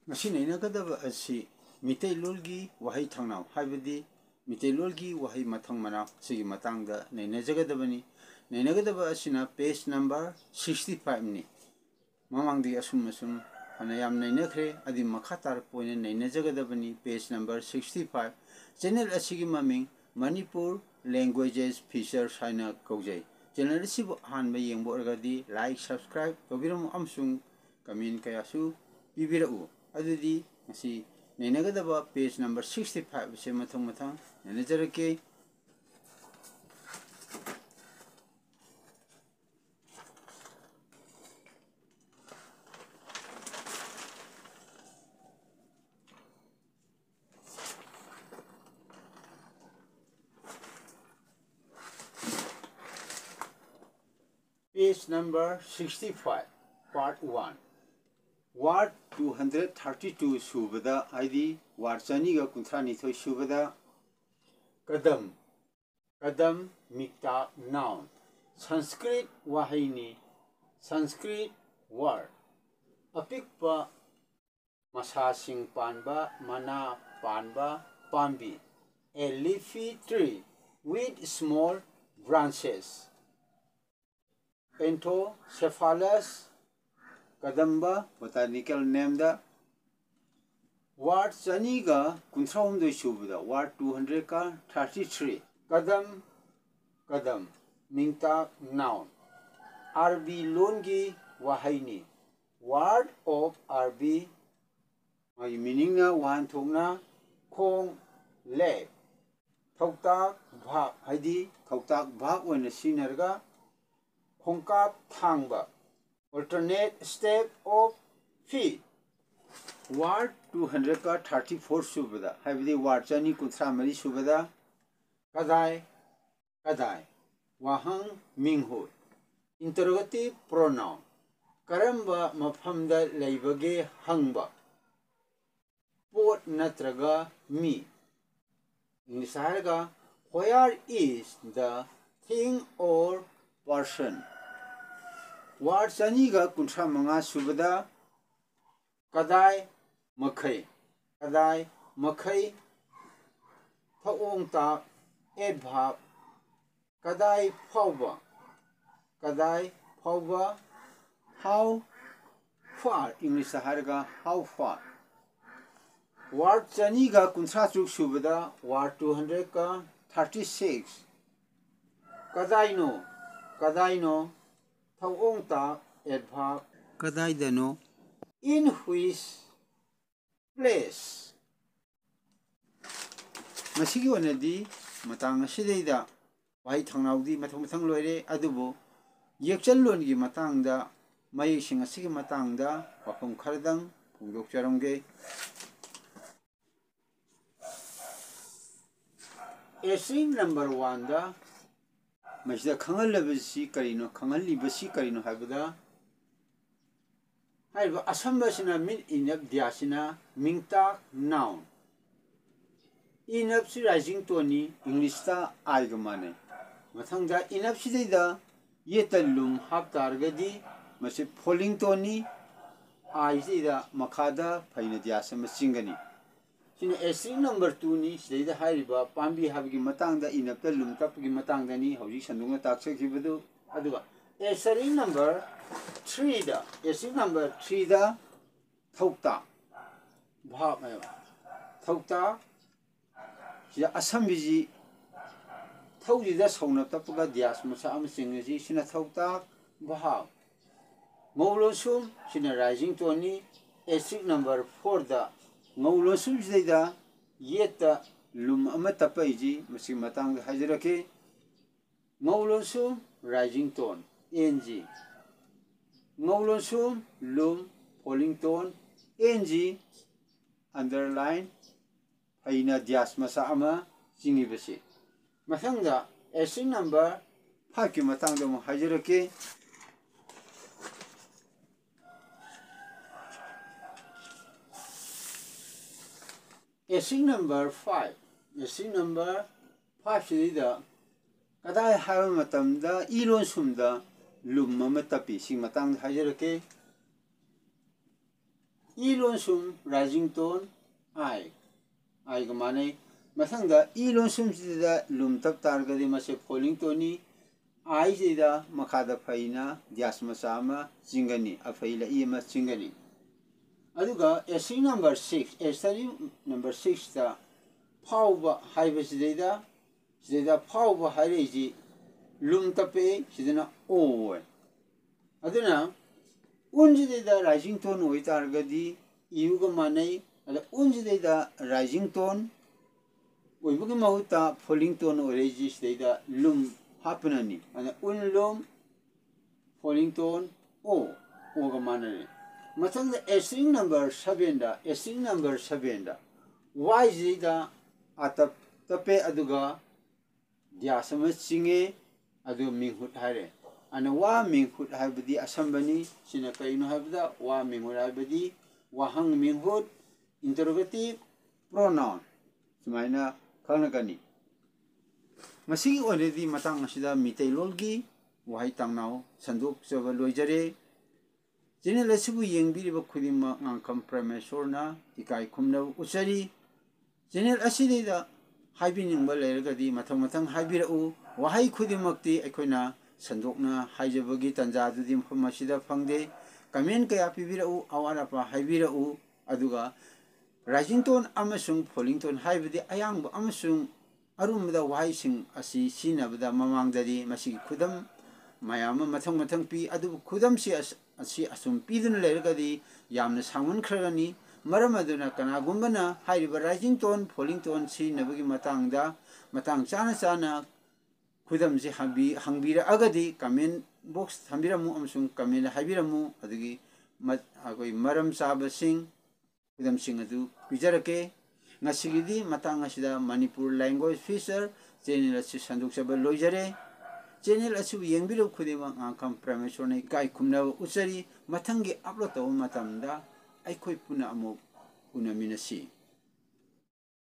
Machine inagada asi Meeteilol Waaheithangnau haibadi Meeteilol Waaheithangnau mana sigi matangda nainajagadabani nainagadaba asina page number 65 ni mamangdi asum hanayam nainakre adi makhatar point nainajagadabani page number 65 channel asigi maming Manipur languages features haina kaujai channel sibu hanba yengbo orgadi like subscribe tobiram amsung comment kayasu bibirau adudi masi nainagadaba page number 65 se mathang nainajarake page number 65 part 1 Ward 232 Subada ID Ward Chaniga Kunthani Thoi Subada Kadam Mikta noun Sanskrit Wahaini Sanskrit word Apikpa Masasing Panba Mana Panba Pambi a leafy tree with small branches Pentocephalus Kadamba botanical name da Ward Chaniga Kunthraum de Subada Ward 200 ka 33 Kadam Mingta noun RB Longi Wahaini Word of RB my meaning na wan thongna khong leg thoktak bhag haidi thoktak bhag oina sinarga khongkap thangba alternate step of feet Ward 200 ka 34 subada haibidi ward chani kunthra mari subada kadai wahang minghu interrogative pronoun karamba mafamda leibage hangba pot natraga mi English harga where is the thing or person Ward Chaniga Kunthra Manga Subada Kadai Makai Thaong Ta Edbha Kadai Pauba How far English Harga how far Ward Chaniga Kunthra Chuk Subada Ward 200 ka 36 Kadaino Thawong ta adverb Kadaidano in which place Masigi wanadi matang asidaida Waaheithangnau di mathang loire adubo yekchalon gi matangda mai sing asigi matangda wapam kharadang pungdok charongge Essay number 1 da Masida Kangal Labasi Karino, Kangal Libasi Karino Habida Haiba Asambasina min inab diasina Mingta noun Inab si rising toni English ta Algamane Mathangda inab sidida Yetalum Haptargadi Masip falling toni Aizida Makada Paina diasama singani Sina essay number 2 ni sida haiba pambi habgi matangda inapta lumtap gi matangda ni hauji sandunga taksa kibadu aduga essay number 3 da thokta bhab mai thokta sida asambiji thauji da sauna tapga dias masa am singaji sina thokta bhab mawlosum sina rising toni essay number 4 da Ngawlosum Zida Yeta Lum Amatapaiji, Masi Matang Hazirake Ngawlosum Rising Tone NG Ngawlosum Lum Falling Tone NG Underline Haina Dias Masama Singibasi Matanga essay number 5 ki Matanga Hazirake Essay number 5 sida kadai haiba matamda ilon sumda lum ama tapi sing matang hajarake I lon sum rising tone I ga mane masangda I lon sum sida lum tap targadi mase falling tone ni I sida makada faina dias masama singani afaila I ma singani aduga string number 6 string number 6 da pauba haiba sida pauba hairiji lum tape sidana o aduna unjida rising tone oi targadi iuga manai ada unjida rising tone oibugi mahuta falling tone oreji sida lum hapanani ana unlum falling tone o ga manani matang da string number 7 da string number 7 da y zida atap tape aduga diasama singe adu minghut hare ana wa minghut habadi asambani sina kaino habda wa minghut habadi wahang minghut interrogative pronoun sumaina khanagani masi already matang asida Meeteilol Waaheithangnau sanduk chaba loijare channel asibu yengbiriba khudima ngangkam premasorna ikai khumna usari channel asidida haibiningba leiragadi mathang haibirau wahai khudimakti aikoina sandokna haijabagi tanjadudi mfam asida phangde comment kaya pibirau awarapa haibirau aduga rising tone amasung falling tone haibidi ayangba amasung arumda wahai sing asi sinabada mamangdadi masi khudam mayama mathang pi adu khudam si asi asum pidun leiragadi yamna sangman khragani maram aduna kana gumbana hairiba rising tone falling tone si nabagi matang chana khudam si hangbira agadi comment box thambiramu amsung comment haibiramu adagi agoi maram sabasing khudam sing adu pijarake ngasigidi matang asida Manipur language feature channel asi sanduk chaba loijare channel asibu yengbiro khudima ngangkam premasorna kai khumna usari mathangi upload taw matamda aikoi puna amuk unaminasi